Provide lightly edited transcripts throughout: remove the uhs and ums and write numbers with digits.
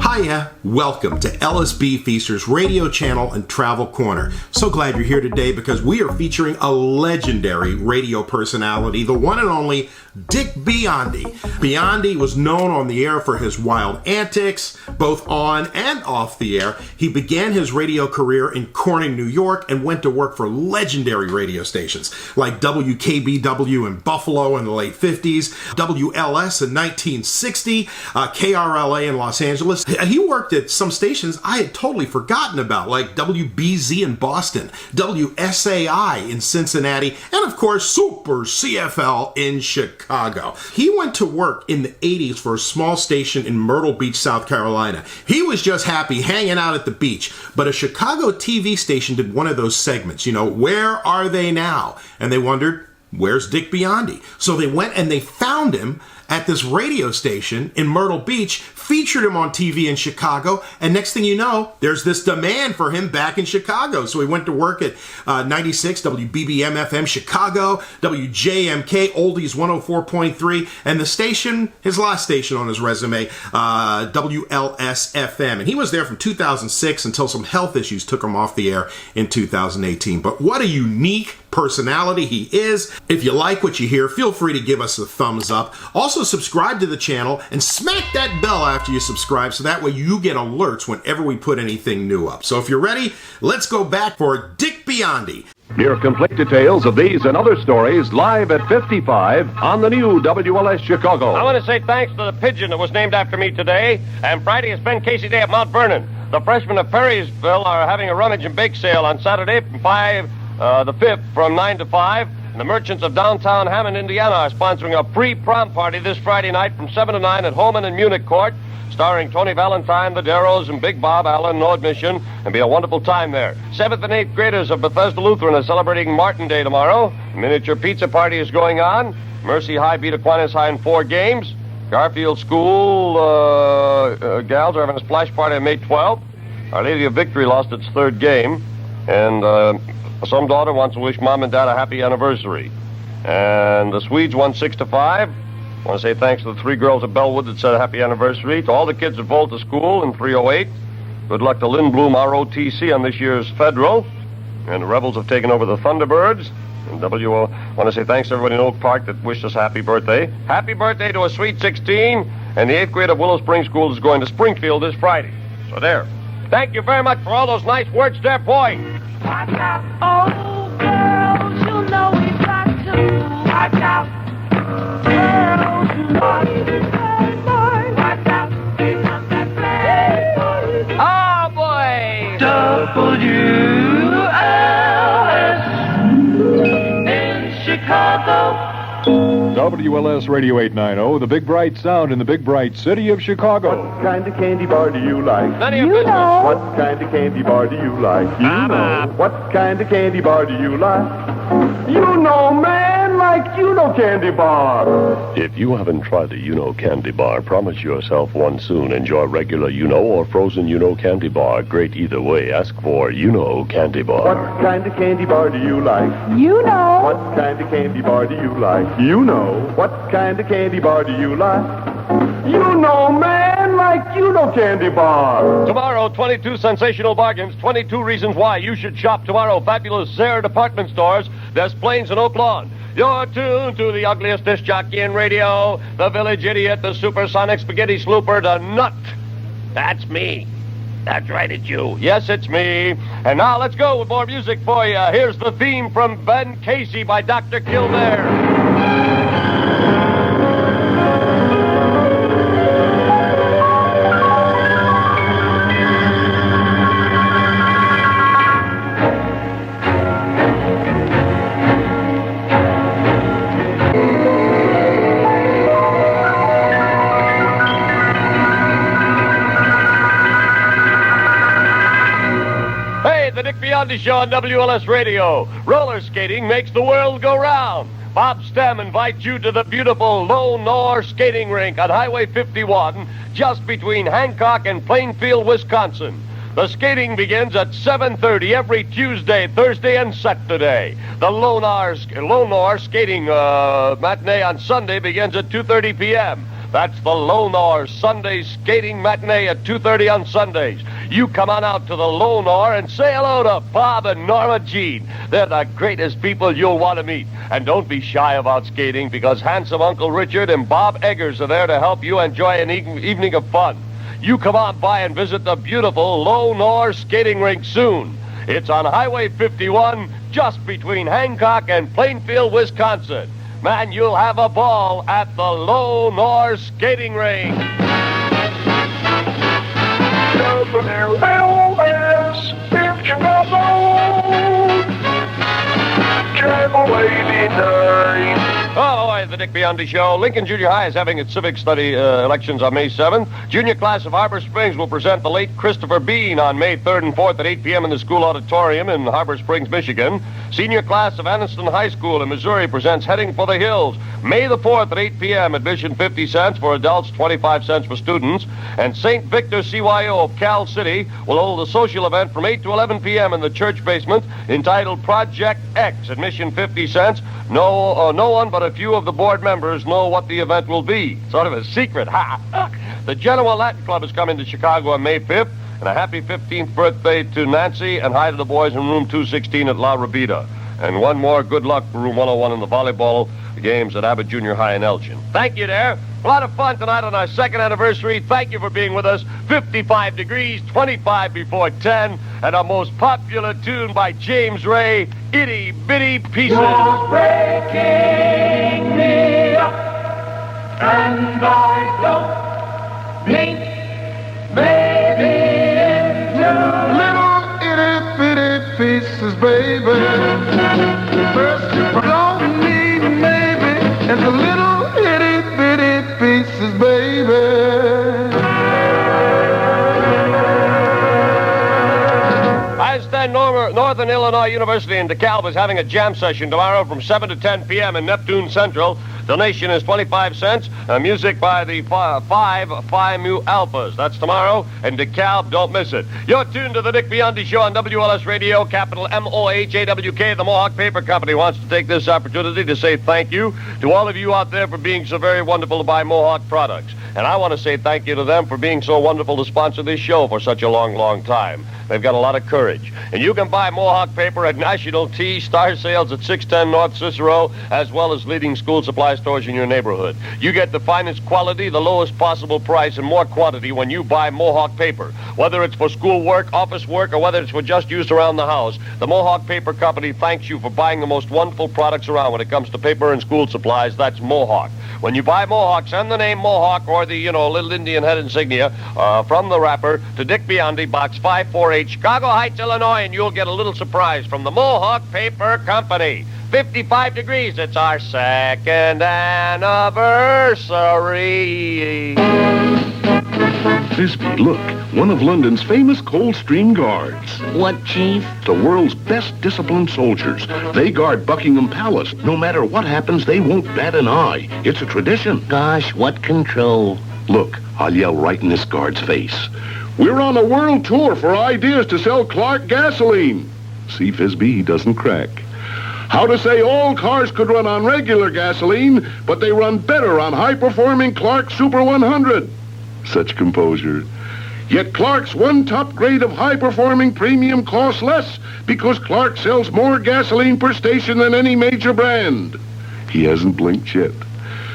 Hiya, welcome to LSB Feaster's radio channel and travel corner. So glad you're here today because we are featuring a legendary radio personality, the one and only Dick Biondi. Biondi was known on the air for his wild antics, both on and off the air. He began his radio career in Corning, New York, and went to work for legendary radio stations like WKBW in Buffalo in the late 50s, WLS in 1960, KRLA in Los Angeles. He worked at some stations I had totally forgotten about, like WBZ in Boston, WSAI in Cincinnati, and of course, Super CFL in Chicago. He went to work in the 80s for a small station in Myrtle Beach, South Carolina. He was just happy hanging out at the beach, but a Chicago TV station did one of those segments, where are they now? And they wondered, where's Dick Biondi? So they went and they found him at this radio station in Myrtle Beach, featured him on TV in Chicago, and next thing you know, there's this demand for him back in Chicago. So he went to work at 96 WBBM FM Chicago, WJMK Oldies 104.3, and the station, his last station on his resume, WLS FM. And he was there from 2006 until some health issues took him off the air in 2018. But what a unique personality he is. If you like what you hear, feel free to give us a thumbs up. Also, subscribe to the channel and smack that bell after you subscribe so that way you get alerts whenever we put anything new up. So if you're ready, let's go back for Dick Biondi. Hear complete details of these and other stories live at 55 on the new WLS Chicago. I want to say thanks to the pigeon that was named after me today. And Friday is Ben Casey Day at Mount Vernon. The freshmen of Perrysville are having a rummage and bake sale on Saturday from the 5th from 9 to 5. And the merchants of downtown Hammond, Indiana are sponsoring a pre-prom party this Friday night from 7 to 9 at Holman and Munich Court, starring Tony Valentine, the Darrows, and Big Bob Allen, no admission, and be a wonderful time there. 7th and 8th graders of Bethesda Lutheran are celebrating Martin Day tomorrow. A miniature pizza party is going on. Mercy High beat Aquinas High in 4 games. Garfield School gals are having a splash party on May 12th. Our Lady of Victory lost its 3rd game. And some daughter wants to wish Mom and Dad a happy anniversary. And the Swedes won 6-5. I want to say thanks to the 3 girls at Bellwood that said happy anniversary. To all the kids at Volta School in 308. Good luck to Lynn Bloom, ROTC, on this year's Federal. And the Rebels have taken over the Thunderbirds. And I want to say thanks to everybody in Oak Park that wished us happy birthday. Happy birthday to a Sweet 16. And the 8th grade of Willow Springs School is going to Springfield this Friday. So there. Thank you very much for all those nice words there, boy. Watch out, oh girls, you know we've got to watch out. Girls, you know we've got to watch out. Here comes that playboy. Oh, boy! WLS in Chicago. WLS Radio 890, the big bright sound in the big bright city of Chicago. What kind of candy bar do you like? None of your business. What kind of candy bar do you like? You know. What kind of candy bar do you like? You know, man, like candy bar. If you haven't tried the candy bar, promise yourself one soon. Enjoy regular or frozen candy bar. Great either way. Ask for candy bar. What kind of candy bar do you like? You know. What kind of candy bar do you like? You know. What kind of candy bar do you like? You know, man, like candy bar. Tomorrow, 22 sensational bargains, 22 reasons why you should shop tomorrow. Fabulous Zare department stores, Des Plaines and Oak Lawn. You're tuned to the ugliest disc jockey in radio, the village idiot, the supersonic spaghetti slooper, the nut. That's me. That's right, it's you. Yes, it's me. And now let's go with more music for you. Here's the theme from Ben Casey by Dr. Kildare. Dick Biondi Show on WLS Radio. Roller skating makes the world go round. Bob Stem invites you to the beautiful Lone Nor skating rink on Highway 51, just between Hancock and Plainfield, Wisconsin. The skating begins at 7:30 every Tuesday, Thursday, and Saturday. The Lone Nor skating matinee on Sunday begins at 2:30 p.m. That's the Lonar Sunday Skating Matinee at 2:30 on Sundays. You come on out to the Lonar and say hello to Bob and Norma Jean. They're the greatest people you'll want to meet. And don't be shy about skating, because handsome Uncle Richard and Bob Eggers are there to help you enjoy an evening of fun. You come on by and visit the beautiful Lonar Skating Rink soon. It's on Highway 51, just between Hancock and Plainfield, Wisconsin. Man, you'll have a ball at the Lonar Skating Rink. WLS, if you got road, Channel 89. Oh, boy, the Dick Biondi Show. Lincoln Junior High is having its civic study elections on May 7th. Junior class of Harbor Springs will present the late Christopher Bean on May 3rd and 4th at 8 p.m. in the school auditorium in Harbor Springs, Michigan. Senior class of Anniston High School in Missouri presents Heading for the Hills. May the 4th at 8 p.m. Admission 50 cents for adults, 25 cents for students. And St. Victor CYO of Cal City will hold a social event from 8 to 11 p.m. in the church basement entitled Project X. Admission 50 cents. No one but a few of the board members know what the event will be. Sort of a secret. Ha! The Genoa Latin Club is coming to Chicago on May 5th. And a happy 15th birthday to Nancy, and hi to the boys in room 216 at La Rabida. And one more good luck for room 101 in the volleyball games at Abbott Junior High in Elgin. Thank you there. A lot of fun tonight on our second anniversary. Thank you for being with us. 55 degrees, 25 before 10, and our most popular tune by James Ray, Itty Bitty Pieces. You're breaking me up, and I don't mean maybe little itty bitty pieces, baby. First you don't need maybe, and the little itty bitty pieces, baby. I understand Northern Illinois University in DeKalb is having a jam session tomorrow from 7 to 10 p.m. in Neptune Central. Donation is 25 cents. Music by the Phi Mu Alphas. That's tomorrow in DeKalb. Don't miss it. You're tuned to the Dick Biondi Show on WLS Radio, capital MOHAWK. The Mohawk Paper Company wants to take this opportunity to say thank you to all of you out there for being so very wonderful to buy Mohawk products. And I want to say thank you to them for being so wonderful to sponsor this show for such a long, long time. They've got a lot of courage. And you can buy Mohawk Paper at National Tea, Star Sales at 610 North Cicero, as well as leading school supply stores in your neighborhood. You get the finest quality, the lowest possible price, and more quantity when you buy Mohawk Paper. Whether it's for school work, office work, or whether it's for just use around the house, the Mohawk Paper Company thanks you for buying the most wonderful products around when it comes to paper and school supplies. That's Mohawk. When you buy Mohawk, send the name Mohawk or the, little Indian head insignia from the wrapper to Dick Biondi, Box 548, Chicago Heights, Illinois, and you'll get a little surprise from the Mohawk Paper Company. 55 degrees. It's our second anniversary. Bisbee, look, one of London's famous Coldstream Guards. What, Chief? The world's best disciplined soldiers. They guard Buckingham Palace. No matter what happens, they won't bat an eye. It's a tradition. Gosh, what control. Look, I'll yell right in this guard's face. We're on a world tour for ideas to sell Clark gasoline. See, Fisbee, he doesn't crack. How to say all cars could run on regular gasoline, but they run better on high-performing Clark Super 100. Such composure. Yet Clark's one top grade of high-performing premium costs less because Clark sells more gasoline per station than any major brand. He hasn't blinked yet.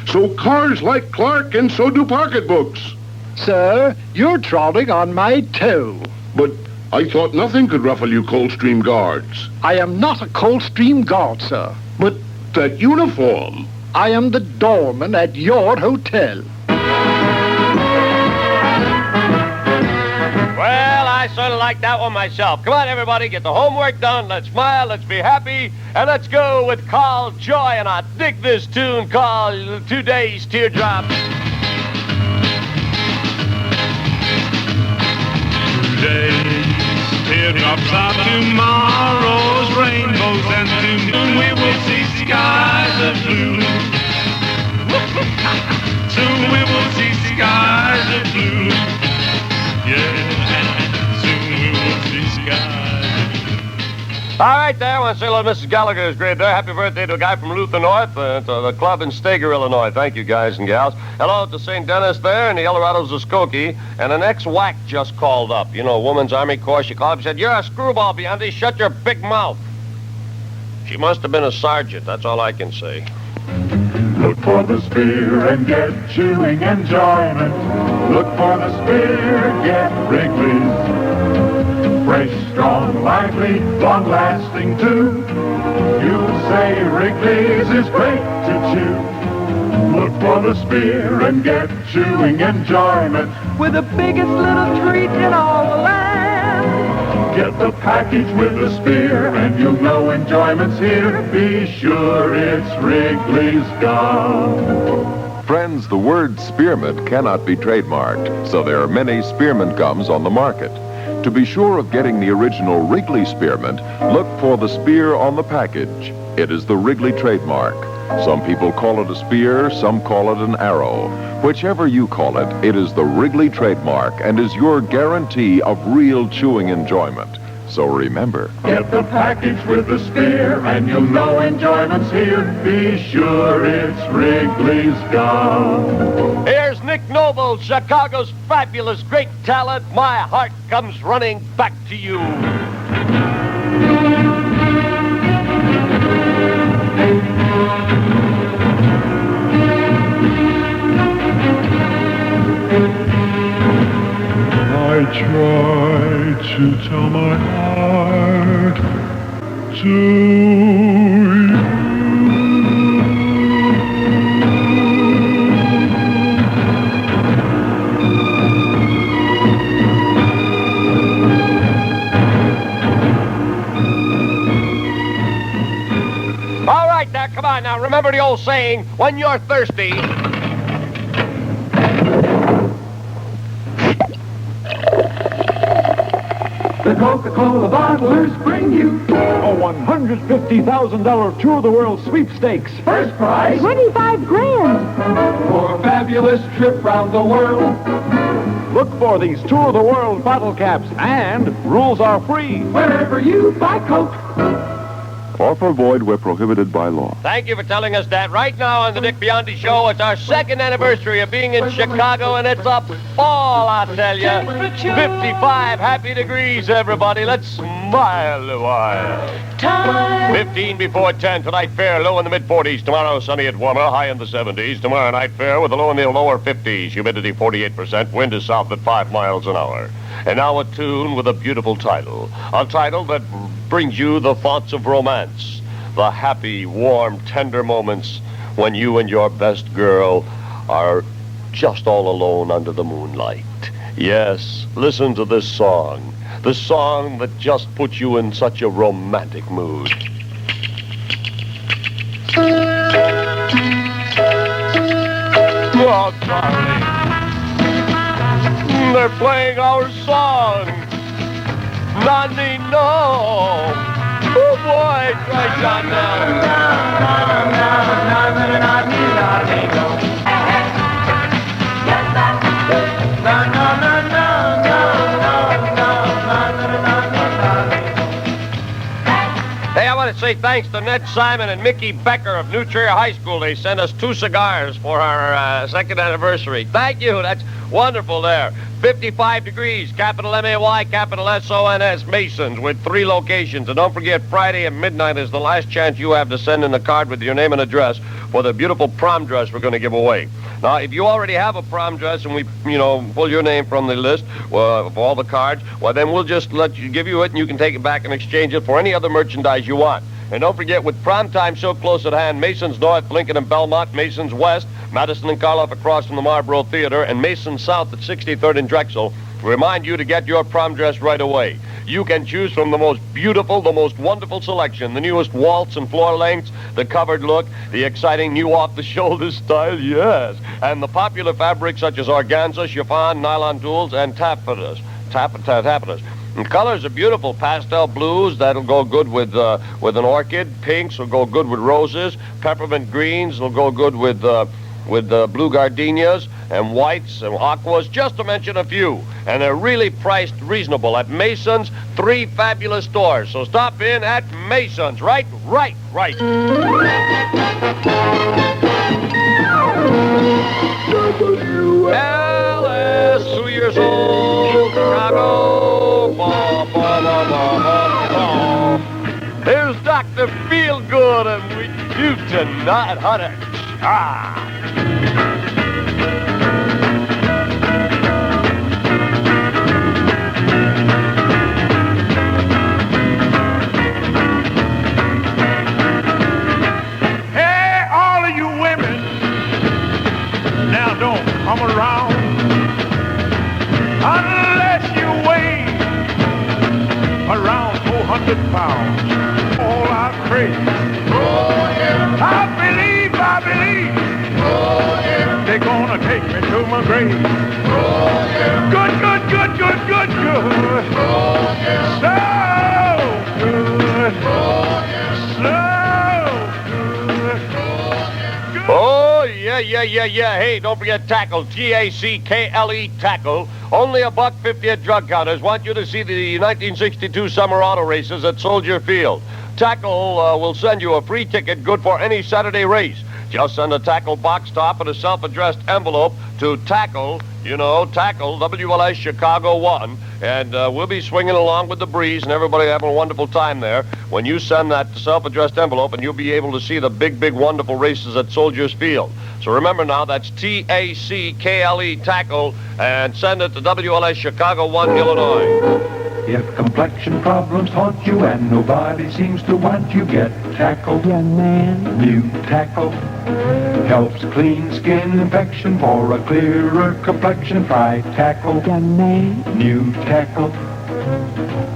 So cars like Clark, and so do pocketbooks. Sir, you're trotting on my toe. But I thought nothing could ruffle you Coldstream Guards. I am not a Coldstream Guard, sir. But that uniform. I am the doorman at your hotel. Well, I sort of like that one myself. Come on, everybody, get the homework done. Let's smile, let's be happy, and let's go with Carl Joy. And I dig this tune called 2 Days Teardrop. 2 days, teardrops are tomorrow's rainbows, and soon we will see skies of blue. Soon we will see skies of blue. Yeah, soon we will see skies of blue. All right, there. I want to say hello to Mrs. Gallagher. It's great there. Happy birthday to a guy from Luther North, to the club in Stager, Illinois. Thank you, guys and gals. Hello to St. Dennis there, and the Eldorado's of Skokie. And an ex-WAC just called up. You know, Women's Army Corps. She called up and said, "You're a screwball, Biondi. Shut your big mouth." She must have been a sergeant. That's all I can say. Look for the spear and get chewing enjoyment. Look for the spear, get Wrigley's. Fresh, strong, lively, long-lasting too. You'll say Wrigley's is great to chew. Look for the spear and get chewing enjoyment. With the biggest little treat in all the land. Get the package with the spear and you'll know enjoyment's here. Be sure it's Wrigley's gum. Friends, the word spearmint cannot be trademarked, so there are many spearmint gums on the market. To be sure of getting the original Wrigley spearmint, look for the spear on the package. It is the Wrigley trademark. Some people call it a spear, some call it an arrow. Whichever you call it, it is the Wrigley trademark and is your guarantee of real chewing enjoyment. So remember, get the package with the spear and you'll know enjoyment's here. Be sure it's Wrigley's gum. Here's Nick Noble, Chicago's fabulous, great talent. My heart comes running back to you. I try to tell my heart to you. All right, now, come on now. Remember the old saying, when you're thirsty... The Coca-Cola bottlers bring you a $150,000 Tour of the World sweepstakes. first prize 25 grand. for a fabulous trip round the world. Look for these Tour of the World bottle caps, and rules are free. Wherever you buy Coke. offer void where prohibited by law. Thank you for telling us that. Right now on the Dick Biondi Show, it's our second anniversary of being in Chicago, and it's a ball, I tell you. 55 happy degrees, everybody. Let's smile a while. 15 before 10. Tonight fair, low in the mid-40s. Tomorrow sunny and warmer, high in the 70s. Tomorrow night fair with a low in the lower 50s. Humidity 48%. Wind is south at 5 miles an hour. And now a tune with a beautiful title. A title that brings you the thoughts of romance. The happy, warm, tender moments when you and your best girl are just all alone under the moonlight. Yes, listen to this song. The song that just puts you in such a romantic mood. Oh, darling. They're playing our song. Nani, no. Oh, boy, try John Hey, I want to say thanks to Ned Simon and Mickey Becker of New Trier High School. They sent us 2 cigars for our second anniversary. Thank you. That's wonderful there. 55 degrees, capital M-A-Y, capital S-O-N-S, Masons, with 3 locations. And don't forget, Friday at midnight is the last chance you have to send in a card with your name and address for the beautiful prom dress we're going to give away. Now, if you already have a prom dress and we, pull your name from the list of all the cards, well, then we'll just give you it and you can take it back and exchange it for any other merchandise you want. And don't forget, with prom time so close at hand, Masons North, Lincoln and Belmont, Masons West, Madison and Karloff across from the Marlboro Theater, and Masons South at 63rd and Drexel remind you to get your prom dress right away. You can choose from the most beautiful, the most wonderful selection, the newest waltz and floor lengths, the covered look, the exciting new off-the-shoulder style, yes, and the popular fabrics such as organza, chiffon, nylon tools, and taffetas. And colors are beautiful. Pastel blues, that'll go good with an orchid. Pinks will go good with roses. Peppermint greens will go good with with blue gardenias and whites and aquas, just to mention a few. And they're really priced reasonable at Mason's, 3 fabulous stores. So stop in at Mason's, right? WLS, 2 years old, Chicago. Here's Dr. Feelgood, and we do tonight, honey. Hey, all of you women, now don't come around unless you weigh around 400 pounds. All I'm crazy. Oh, yeah. I believe. Oh, yeah. They're gonna take me to my grave. Oh, yeah. Good. Oh, yeah. So good. Oh, yeah. So good. Oh, yeah. Hey, don't forget Tackle, T-A-C-K-L-E, Tackle. Only $1.50 at drug counters. Want you to see the 1962 Summer Auto Races at Soldier Field. Tackle will send you a free ticket good for any Saturday race. Just send a Tackle box top and a self-addressed envelope to Tackle, Tackle, WLS Chicago 1, and we'll be swinging along with the breeze and everybody having a wonderful time there when you send that self-addressed envelope, and you'll be able to see the big, wonderful races at Soldiers Field. So remember now, that's T-A-C-K-L-E, Tackle, and send it to WLS Chicago 1, Illinois. If complexion problems haunt you and nobody seems to want you, get Tackle, young man. New Tackle helps clean skin infection for a clearer complexion. Try Tackle, young man. New Tackle.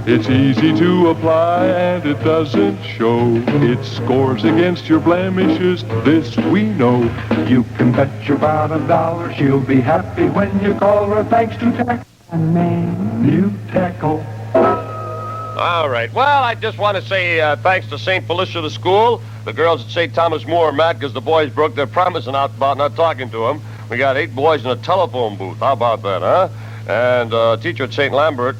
It's easy to apply and it doesn't show. It scores against your blemishes, this we know. You can bet you about $1 she'll be happy when you call her, thanks to Tackle, young man. New Tackle. All right. Well, I just want to say thanks to St. Felicia, the school. The girls at St. Thomas More are mad because the boys broke their promise and out about not talking to them. We got 8 boys in a telephone booth. How about that, huh? And a teacher at St. Lambert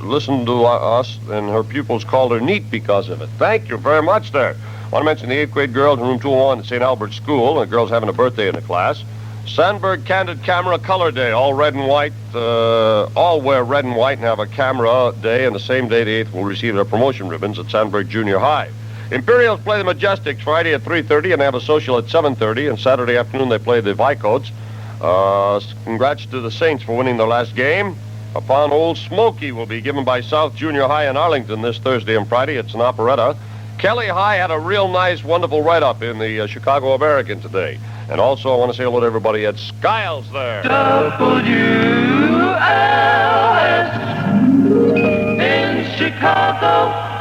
listened to us, and her pupils called her neat because of it. Thank you very much there. I want to mention the 8th grade girls in room 201 at St. Albert's School. The girls having a birthday in the class. Sandberg Candid Camera Color Day, all red and white. All wear red and white and have a camera day, and the same day the 8th will receive their promotion ribbons at Sandberg Junior High. Imperials play the Majestics Friday at 3:30, and they have a social at 7:30, and Saturday afternoon they play the Vicotes. Congrats to the Saints for winning their last game. Upon Old Smoky will be given by South Junior High in Arlington this Thursday and Friday. It's an operetta. Kelly High had a real nice, wonderful write-up in the Chicago American today. And also, I want to say hello to everybody at Skiles there. WLS in Chicago.